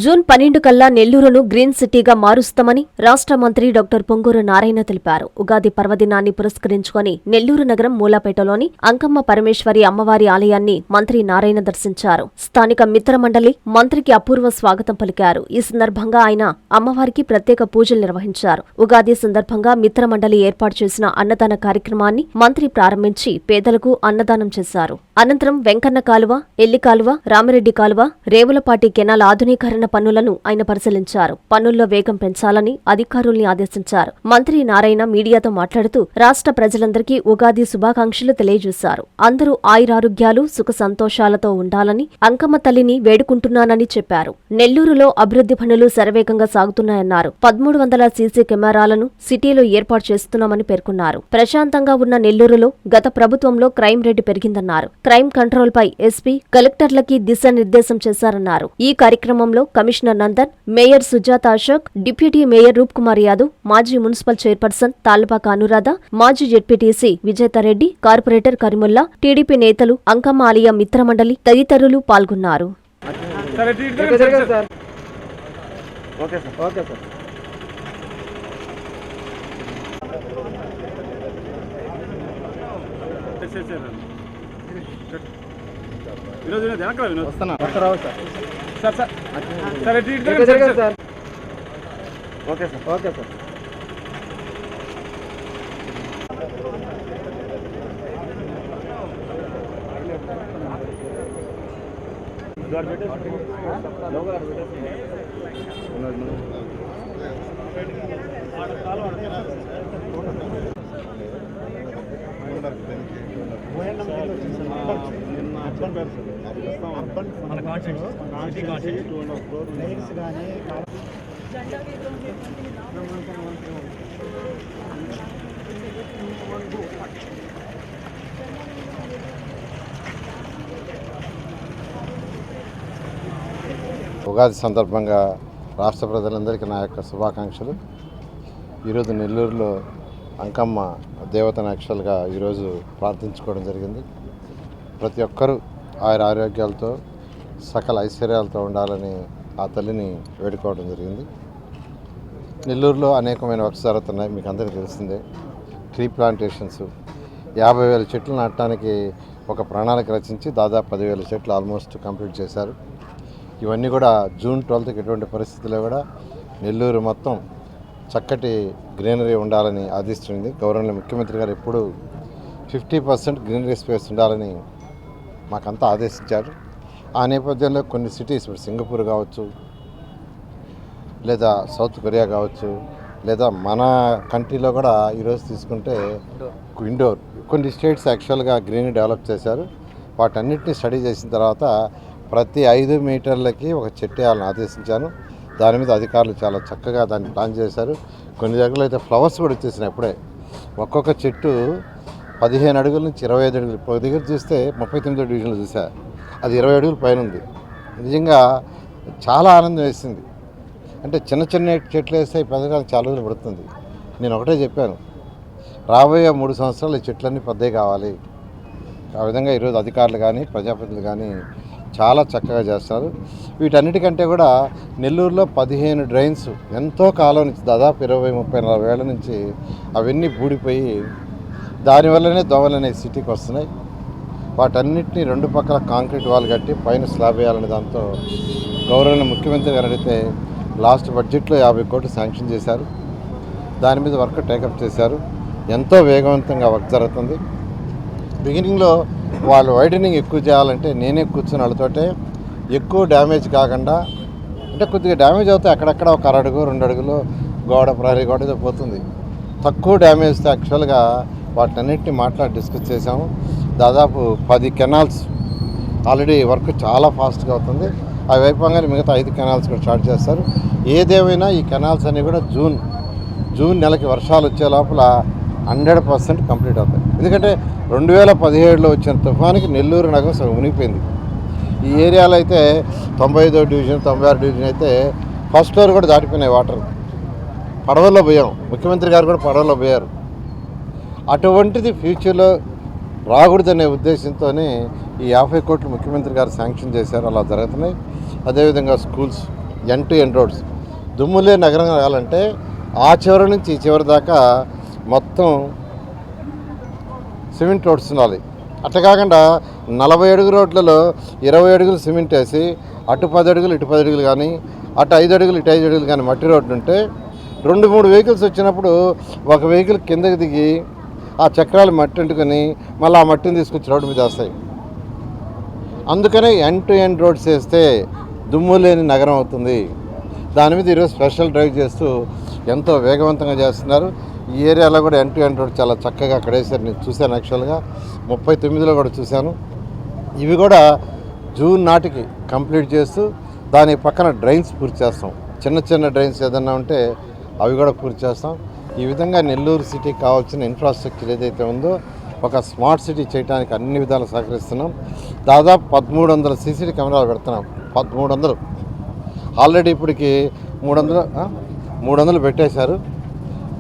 June 12 కల్లా నెల్లూరును green సిటీగా మారుస్తామని రాష్ట్ర మంత్రి డాక్టర్ పొంగూరు నారాయణ తెలిపారు. ఉగాది పర్వదినాన్ని పురస్కరించుకొని నెల్లూరు నగరం మూలాపేటలోని అంకమ్మ పరమేశ్వరి అమ్మవారి ఆలయాన్ని మంత్రి నారాయణ దర్శించారు. స్థానిక మిత్రమండలి మంత్రికి అపూర్వ స్వాగతం పలికారు. ఈ సందర్భంగా ఆయన అమ్మవారికి ప్రత్యేక పూజలు నిర్వహించారు. ఉగాది సందర్భంగా మిత్రమండలి ఏర్పాటు చేసిన అన్నదాన కార్యక్రమాన్ని మంత్రి ప్రారంభించి పేదలకు అన్నదానం చేశారు. అనంతరం వెంకన్న కాలువ, ఎల్లి కాలువ, రామిరెడ్డి కాలువ, రేవులపాటి కెనాల్ ఆధునీకరణ పనులను ఆయన పరిశీలించారు. పనుల్లో వేగం పెంచాలని అధికారుల్ని ఆదేశించారు. మంత్రి నారాయణ మీడియాతో మాట్లాడుతూ రాష్ట్ర ప్రజలందరికీ ఉగాది శుభాకాంక్షలు తెలియజేశారు. అందరూ ఆయురారోగ్యాలు, సుఖ సంతోషాలతో ఉండాలని అంకమ్మ తల్లిని వేడుకుంటున్నానని చెప్పారు. నెల్లూరులో అభివృద్ధి పనులు శరవేగంగా సాగుతున్నాయన్నారు. 1300 సీసీ కెమెరాలను సిటీలో ఏర్పాటు చేస్తున్నామని పేర్కొన్నారు. ప్రశాంతంగా ఉన్న నెల్లూరులో గత ప్రభుత్వంలో క్రైమ్ రేటు పెరిగిందన్నారు. క్రైమ్ కంట్రోల్ పై ఎస్పీ, కలెక్టర్లకి దిశానిర్దేశం చేశారన్నారు. ఈ కార్యక్రమంలో commissioner Nandan, mayor Sujatha Ashok, deputy mayor Roop Kumar Yadav, మాజీ మున్సిపల్ చైర్పర్సన్ తాళ్లపాక అనురాధ, మాజీ ZPTC Vijetha Reddy, corporator Karimulla, TDP నేతలు, అంకమ్మ ఆలయ మిత్రమండలి తదితరులు పాల్గొన్నారు. ఉగాది సందర్భంగా రాష్ట్ర ప్రజలందరికీ నా యొక్క శుభాకాంక్షలు. ఈరోజు నెల్లూరులో అంకమ్మ దేవతను యాక్చువల్గా ఈరోజు ప్రార్థించుకోవడం జరిగింది. ప్రతి ఒక్కరూ ఆరోగ్యాలతో సకల ఐశ్వర్యాలతో ఉండాలని ఆ తల్లిని వేడుకోవడం జరిగింది. నెల్లూరులో అనేకమైన వర్క్స్ జరుగుతున్నాయి, మీకు అందరికీ తెలిసిందే. ట్రీ ప్లాంటేషన్స్ 50,000 చెట్లు నాటడానికి ఒక ప్రణాళిక రచించి దాదాపు 10,000 చెట్లు ఆల్మోస్ట్ కంప్లీట్ చేశారు. ఇవన్నీ కూడా జూన్ 12కి ఎటువంటి పరిస్థితుల్లో కూడా నెల్లూరు మొత్తం చక్కటి గ్రీనరీ ఉండాలని ఆదేశించింది. గౌరవనీయ ముఖ్యమంత్రి గారు ఎప్పుడు 50% గ్రీనరీ స్పేస్ ఉండాలని మాకంతా ఆదేశించారు. ఆ నేపథ్యంలో కొన్ని సిటీస్, ఇప్పుడు సింగపూర్ కావచ్చు, లేదా సౌత్ కొరియా కావచ్చు, లేదా మన కంట్రీలో కూడా ఈరోజు తీసుకుంటే ఇండోర్ కొన్ని స్టేట్స్ యాక్చువల్గా గ్రీనరీ డెవలప్ చేశారు. వాటన్నిటిని స్టడీ చేసిన తర్వాత ప్రతి 5 మీటర్లకి ఒక చెట్టు వేయాలని ఆదేశించాను. దాని మీద అధికారులు చాలా చక్కగా దాన్ని ప్లాన్ చేశారు. కొన్ని దగ్గరలో అయితే ఫ్లవర్స్ కూడా వచ్చేసినాయి. అప్పుడే ఒక్కొక్క చెట్టు 15 అడుగుల నుంచి 25 అడుగులు. ఒక దగ్గర చూస్తే 39వ డివిజన్లో చూసా, అది 20 అడుగుల పైన ఉంది. నిజంగా చాలా ఆనందం వేసింది. అంటే చిన్న చిన్న చెట్లు వేస్తే పెద్దగా చాలా రోజులు పడుతుంది. నేను ఒకటే చెప్పాను, రాబోయే 3 సంవత్సరాలు ఈ చెట్లన్నీ పెద్దవి కావాలి. ఆ విధంగా ఈరోజు అధికారులు కానీ ప్రజాప్రతినిధులు కానీ చాలా చక్కగా చేస్తారు. వీటన్నిటికంటే కూడా నెల్లూరులో 15 డ్రైన్స్ ఎంతో కాలం నుంచి దాదాపు 20, 30, 40 ఏళ్ల నుంచి అవన్నీ బూడిపోయి దానివల్లనే దోమలు అనేవి సిటీకి వస్తున్నాయి. వాటన్నిటిని 2 పక్కల కాంక్రీట్ వాల్ కట్టి పైన స్లాబ్ వేయాలనే దాంతో గౌరవనీయ ముఖ్యమంత్రి గారు అడిగితే లాస్ట్ బడ్జెట్లో 50 కోట్లు శాంక్షన్ చేశారు. దాని మీద వర్క్ టేకప్ చేశారు. ఎంతో వేగవంతంగా వర్క్ జరుగుతుంది. బిగినింగ్లో వాళ్ళు వైడనింగ్ ఎక్కువ చేయాలంటే నేనే కూర్చుని వాళ్ళతోటే ఎక్కువ డ్యామేజ్ కాకుండా, అంటే కొద్దిగా డ్యామేజ్ అవుతాయి అక్కడక్కడ, ఒక 1 అడుగు 2 అడుగులు గోడ, ప్రహరీ గోడ పోతుంది. తక్కువ డ్యామేజ్తో యాక్చువల్గా వాటినన్నింటినీ మాట్లాడి డిస్కస్ చేశాము. దాదాపు 10 కెనాల్స్ ఆల్రెడీ వర్క్ చాలా ఫాస్ట్గా అవుతుంది. అవి అయిపోగానే మిగతా 5 కెనాల్స్ కూడా స్టార్ట్ చేస్తారు. ఏదేమైనా ఈ కెనాల్స్ అన్నీ కూడా జూన్ నెలకి వర్షాలు వచ్చే లోపల 100% కంప్లీట్ అవుతాయి. ఎందుకంటే 2017లో వచ్చిన తుఫానికి నెల్లూరు నగరం సగం మునిగిపోయింది. ఈ ఏరియాలో అయితే 95వ డివిజన్, 96 డివిజన్ అయితే ఫస్ట్ ఫ్లోర్ కూడా దాటిపోయినాయి వాటర్. పడవల్లో పోయాం, ముఖ్యమంత్రి గారు కూడా పడవల్లో పోయారు. అటువంటిది ఫ్యూచర్లో రాకూడదనే ఉద్దేశంతోనే ఈ 50 కోట్లు ముఖ్యమంత్రి గారు శాంక్షన్ చేశారు. అలా జరుగుతున్నాయి. అదేవిధంగా schools end to end roads. దుమ్ములే నగరం కావాలంటే ఆ చివరి నుంచి ఈ చివరి దాకా మొత్తం సిమెంట్ రోడ్స్ ఉండాలి. అట్లా కాకుండా 40 అడుగు రోడ్లలో 20 అడుగులు సిమెంట్ వేసి అటు 10 అడుగులు ఇటు 10 అడుగులు కానీ అటు 5 అడుగులు ఇటు 5 అడుగులు కానీ మట్టి రోడ్డు ఉంటే 2-3 వెహికల్స్ వచ్చినప్పుడు ఒక వెహికల్ కిందకి దిగి ఆ చక్రాలు మట్టి అంటుకొని మళ్ళీ ఆ మట్టిని తీసుకొచ్చి రోడ్డు మీద వేస్తాయి. అందుకనే ఎండ్ టు ఎండ్ రోడ్స్ వేస్తే దుమ్ము లేని నగరం అవుతుంది. దాని మీద ఈరోజు స్పెషల్ డ్రైవ్ చేస్తూ ఎంతో వేగవంతంగా చేస్తున్నారు. ఈ ఏరియాలో కూడా ఎండ్ టు ఎండ్ రోడ్ చాలా చక్కగా అక్కడ వేసారు. నేను చూశాను, యాక్చువల్గా 39లో కూడా చూశాను. ఇవి కూడా జూన్ నాటికి కంప్లీట్ చేస్తూ దాని పక్కన డ్రైన్స్ పూర్తి చేస్తాం. చిన్న చిన్న డ్రైన్స్ ఏదన్నా ఉంటే అవి కూడా పూర్తి చేస్తాం. ఈ విధంగా నెల్లూరు సిటీకి కావాల్సిన ఇన్ఫ్రాస్ట్రక్చర్ ఏదైతే ఉందో ఒక స్మార్ట్ సిటీ చేయడానికి అన్ని విధాలు సహకరిస్తున్నాం. దాదాపు 1300 సీసీటీ కెమెరాలు పెడుతున్నాం. 1300 ఆల్రెడీ ఇప్పటికి 300 పెట్టేశారు.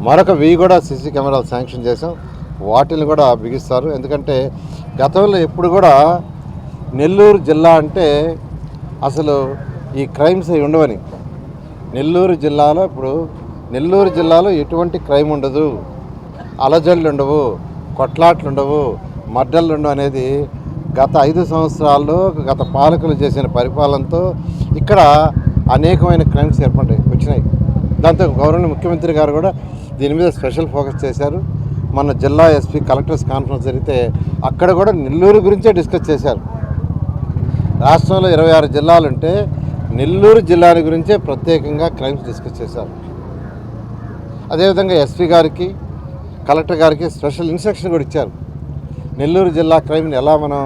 మరొక 1000 కూడా సీసీ కెమెరాలు శాంక్షన్ చేసాం. వాటిని కూడా బిగిస్తారు. ఎందుకంటే గతంలో ఎప్పుడు కూడా నెల్లూరు జిల్లా అంటే అసలు ఈ క్రైమ్స్ అవి ఉండవని. నెల్లూరు జిల్లాలో ఎటువంటి క్రైమ్ ఉండదు, అలజడులు ఉండవు, కొట్లాట్లు ఉండవు, మర్డర్లు ఉండవు అనేది గత 5 సంవత్సరాల్లో గత పాలకులు చేసిన పరిపాలనతో ఇక్కడ అనేకమైన క్రైమ్స్ వచ్చినాయి. దాంతో గౌరవనీయ ముఖ్యమంత్రి గారు కూడా దీని మీద స్పెషల్ ఫోకస్ చేశారు. మన జిల్లా ఎస్పీ కలెక్టర్స్ కాన్ఫరెన్స్ జరిగితే అక్కడ కూడా నెల్లూరు గురించే డిస్కస్ చేశారు. రాష్ట్రంలో 26 జిల్లాలుంటే నెల్లూరు జిల్లాని గురించే ప్రత్యేకంగా క్రైమ్స్ డిస్కస్ చేశారు. అదేవిధంగా ఎస్పీ గారికి కలెక్టర్ గారికి స్పెషల్ ఇన్స్ట్రక్షన్ కూడా ఇచ్చారు నెల్లూరు జిల్లా క్రైమ్ని ఎలా మనం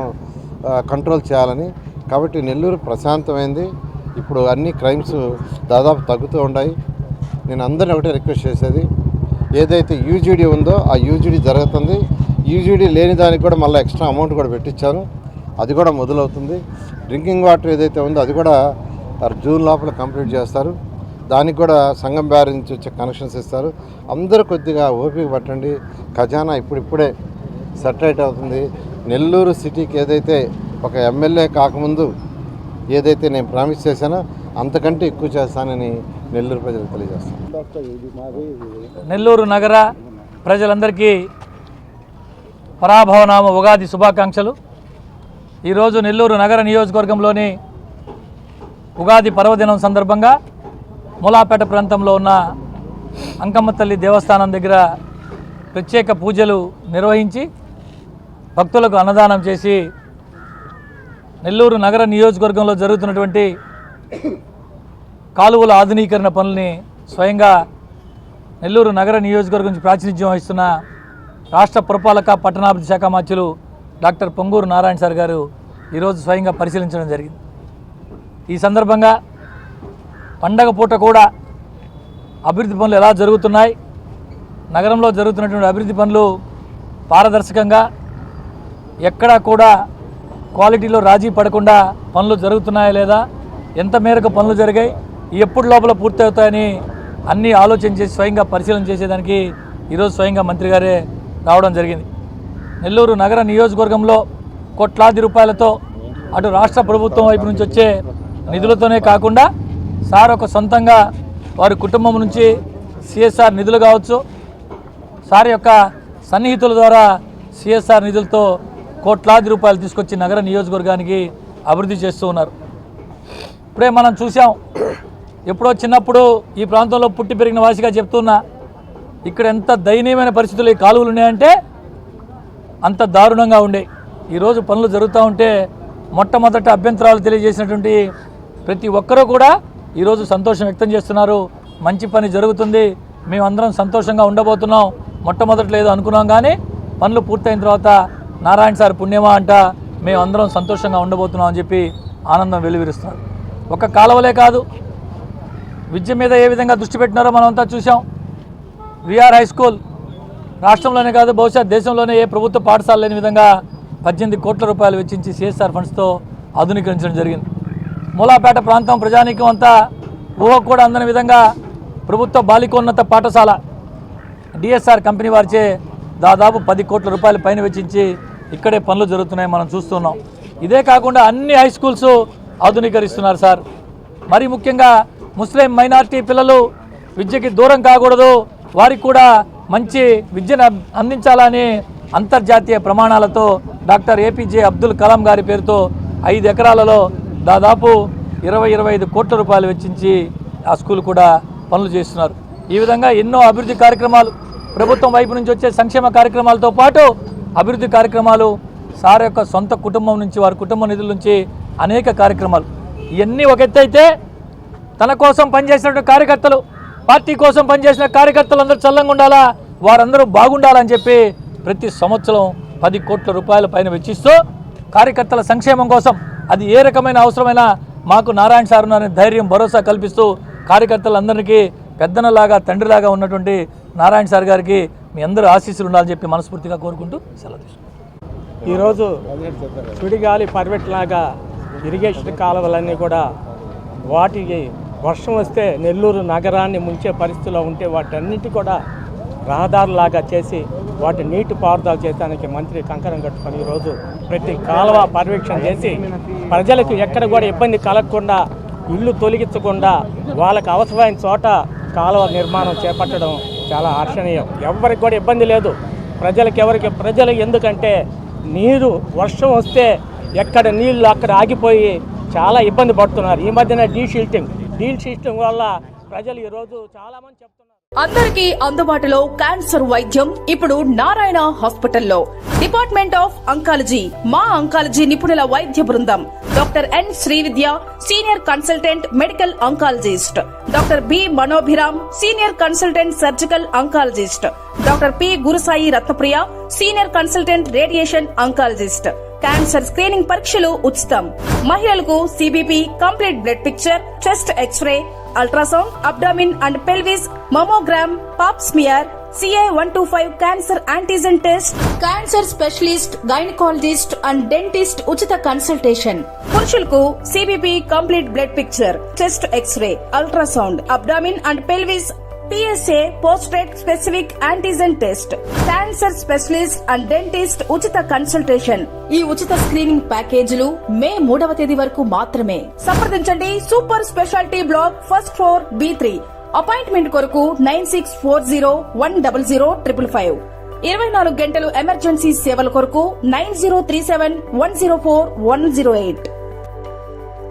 కంట్రోల్ చేయాలని. కాబట్టి నెల్లూరు ప్రశాంతమైంది. ఇప్పుడు అన్ని క్రైమ్స్ దాదాపు తగ్గుతూ ఉన్నాయి. నేను అందరిని ఒకటే రిక్వెస్ట్ చేసేది, ఏదైతే యూజీడీ ఉందో ఆ యూజీడీ జరుగుతుంది. యూజీడీ లేని దానికి కూడా మళ్ళీ ఎక్స్ట్రా అమౌంట్ కూడా పెట్టించాను, అది కూడా మొదలవుతుంది. డ్రింకింగ్ వాటర్ ఏదైతే ఉందో అది కూడా జూన్ లోపల కంప్లీట్ చేస్తారు. దానికి కూడా సంగం బ్యారేజ్ నుంచి వచ్చే కనెక్షన్స్ ఇస్తారు. అందరూ కొద్దిగా ఓపిక పట్టండి. ఖజానా ఇప్పుడిప్పుడే సెటరేట్ అవుతుంది. నెల్లూరు సిటీకి ఏదైతే ఒక ఎమ్మెల్యే కాకముందు ఏదైతే నేను ప్రామిస్ చేశానో అంతకంటే ఎక్కువ చేస్తానని నెల్లూరు ప్రజలకు తెలియజేస్తాను. నెల్లూరు నగర ప్రజలందరికీ పరాభవనామ ఉగాది శుభాకాంక్షలు. ఈరోజు నెల్లూరు నగర నియోజకవర్గంలోని ఉగాది పర్వదినం సందర్భంగా మూలాపేట ప్రాంతంలో ఉన్న అంకమ్మ తల్లి దేవస్థానం దగ్గర ప్రత్యేక పూజలు నిర్వహించి భక్తులకు అన్నదానం చేసి నెల్లూరు నగర నియోజకవర్గంలో జరుగుతున్నటువంటి కాలువల ఆధునీకరణ పనుల్ని స్వయంగా నెల్లూరు నగర నియోజకవర్గం నుంచి ప్రాతినిధ్యం వహిస్తున్న రాష్ట్ర పురపాలక పట్టణాభివృద్ధి శాఖ మంత్రులు డాక్టర్ పొంగూరు నారాయణ సార్ గారు ఈరోజు స్వయంగా పరిశీలించడం జరిగింది. ఈ సందర్భంగా పండగ పూట కూడా అభివృద్ధి పనులు ఎలా జరుగుతున్నాయి, నగరంలో జరుగుతున్నటువంటి అభివృద్ధి పనులు పారదర్శకంగా ఎక్కడా కూడా క్వాలిటీలో రాజీ పడకుండా పనులు జరుగుతున్నాయా లేదా, ఎంత మేరకు పనులు జరిగాయి, ఎప్పుడు లోపల పూర్తి అవుతాయని అన్నీ ఆలోచన చేసి స్వయంగా పరిశీలన చేసేదానికి ఈరోజు స్వయంగా మంత్రి గారే రావడం జరిగింది. నెల్లూరు నగర నియోజకవర్గంలో కోట్లాది రూపాయలతో అటు రాష్ట్ర ప్రభుత్వం వైపు నుంచి వచ్చే నిధులతోనే కాకుండా సార్ ఒక సొంతంగా వారి కుటుంబం నుంచి సిఎస్ఆర్ నిధులు కావచ్చు, సార్ యొక్క సన్నిహితుల ద్వారా సిఎస్ఆర్ నిధులతో కోట్లాది రూపాయలు తీసుకొచ్చి నగర నియోజకవర్గానికి అభివృద్ధి చేస్తూ ఉన్నారు. ఇప్పుడే మనం చూసాం, ఎప్పుడో చిన్నప్పుడు ఈ ప్రాంతంలో పుట్టి పెరిగిన వాసిగా చెప్తున్నా, ఇక్కడ ఎంత దయనీయమైన పరిస్థితులు ఈ కాలువలు ఉన్నాయంటే అంత దారుణంగా ఉండే. ఈరోజు పనులు జరుగుతూ ఉంటే మొట్టమొదట అభ్యంతరాలు తెలియజేసినటువంటి ప్రతి ఒక్కరూ కూడా ఈరోజు సంతోషం వ్యక్తం చేస్తున్నారు. మంచి పని జరుగుతుంది, మేమందరం సంతోషంగా ఉండబోతున్నాం. మొట్టమొదటి లేదు అనుకున్నాం, కానీ పనులు పూర్తయిన తర్వాత నారాయణ సార్ పుణ్యమా అంట మేమందరం సంతోషంగా ఉండబోతున్నాం అని చెప్పి ఆనందం వెలువరిస్తున్నారు. ఒక కాలువలే కాదు, విద్య మీద ఏ విధంగా దృష్టి పెట్టినారో మనమంతా చూసాం. విఆర్ హై స్కూల్ రాష్ట్రంలోనే కాదు బహుశా దేశంలోనే ఏ ప్రభుత్వ పాఠశాల లేని విధంగా 18 కోట్ల రూపాయలు వెచ్చించి సిఎస్ఆర్ ఫండ్స్తో ఆధునీకరించడం జరిగింది. మూలాపేట ప్రాంతం ప్రజానీకం అంతా ఊహకు కూడా అందని విధంగా ప్రభుత్వ బాలికోన్నత పాఠశాల డిఎస్ఆర్ కంపెనీ వారిచే దాదాపు 10 కోట్ల రూపాయల పైన వెచ్చించి ఇక్కడే పనులు జరుగుతున్నాయి, మనం చూస్తున్నాం. ఇదే కాకుండా అన్ని హై స్కూల్స్ ఆధునీకరిస్తున్నారు సార్. మరి ముఖ్యంగా ముస్లిం మైనారిటీ పిల్లలు విద్యకి దూరం కాకూడదు, వారికి కూడా మంచి విద్యను అందించాలని అంతర్జాతీయ ప్రమాణాలతో డాక్టర్ ఏపీజే అబ్దుల్ కలాం గారి పేరుతో 5 ఎకరాలలో దాదాపు 20-25 కోట్ల రూపాయలు వెచ్చించి ఆ స్కూల్ కూడా పనులు చేస్తున్నారు. ఈ విధంగా ఎన్నో అభివృద్ధి కార్యక్రమాలు ప్రభుత్వం వైపు నుంచి వచ్చే సంక్షేమ కార్యక్రమాలతో పాటు అభివృద్ధి కార్యక్రమాలు సార్ యొక్క సొంత కుటుంబం నుంచి, వారి కుటుంబ నిధుల నుంచి అనేక కార్యక్రమాలు. ఇవన్నీ ఒక ఎత్తు అయితే, తన కోసం పనిచేసినటువంటి కార్యకర్తలు, పార్టీ కోసం పనిచేసిన కార్యకర్తలు అందరూ చల్లంగా ఉండాలా, వారందరూ బాగుండాలని చెప్పి ప్రతి సంవత్సరం 10 కోట్ల రూపాయల పైన వెచ్చిస్తూ కార్యకర్తల సంక్షేమం కోసం అది ఏ రకమైన అవసరమైనా మాకు నారాయణ సార్ ఉన్నారని ధైర్యం, భరోసా కల్పిస్తూ కార్యకర్తలందరికీ పెద్దనలాగా, తండ్రిలాగా ఉన్నటువంటి నారాయణ సార్ గారికి మీ అందరూ ఆశీస్సులు ఉండాలని చెప్పి మనస్ఫూర్తిగా కోరుకుంటూ సెలవు తీసుకుంటాం. ఈరోజు సుడిగాలి పర్వెట్లాగా ఇరిగేషన్ కాలువలన్నీ కూడా వాటికి వర్షం వస్తే నెల్లూరు నగరాన్ని ముంచే పరిస్థితిలో ఉంటే వాటన్నిటి కూడా రహదారులాగా చేసి వాటి నీటి పారుదల చేయడానికి మంత్రి కంకణం కట్టుకొని ఈరోజు ప్రతి కాలువ పర్యవేక్షణ చేసి ప్రజలకు ఎక్కడ కూడా ఇబ్బంది కలగకుండా, ఇల్లు తొలగించకుండా వాళ్ళకి అవసరమైన చోట కాలువ నిర్మాణం చేపట్టడం చాలా హర్షణీయం. ఎవరికి కూడా ఇబ్బంది లేదు ప్రజలు ఎందుకంటే నీరు వర్షం వస్తే ఎక్కడ నీళ్లు అక్కడ ఆగిపోయి చాలా ఇబ్బంది పడుతున్నారు. ఈ మధ్యన డీల్ షీటింగ్ వల్ల ప్రజలు ఈరోజు చాలా మంది చెప్తున్నారు. అందరికీ అందుబాటులో క్యాన్సర్ వైద్యం ఇప్పుడు నారాయణ హాస్పిటల్లో. డిపార్ట్మెంట్ ఆఫ్ అంకాలజీ, మా అంకాలజీ నిపుణుల వైద్య బృందం. Doctor N Srividya, senior consultant medical oncologist. Doctor B Manobhiram, senior consultant surgical oncologist. Doctor P Gurusai Ratnapriya, senior consultant radiation oncologist. Cancer screening పరీక్షలు ఉచితం. మహిళలకు CBP, complete blood picture, chest x ray, ultrasound, abdomen and pelvis, mammogram, pap smear, CA-125 cancer antigen test, cancer specialist, gynaecologist and dentist ఉచిత consultation. పురుషులకు CBP, complete blood picture, chest x ray, ultrasound, abdomen and pelvis, PSA పోస్ట్రేట్ specific antigen test, cancer specialist and dentist ఉచిత consultation. ఈ ఉచిత screening ప్యాకేజీలు మే 3వ తేదీ వరకు మాత్రమే. సంప్రదించండి super speciality block, first floor, B3. Appointment కొరకు 9640100555. 24 గంటలు ఎమర్జెన్సీ సేవల కొరకు 9037104108.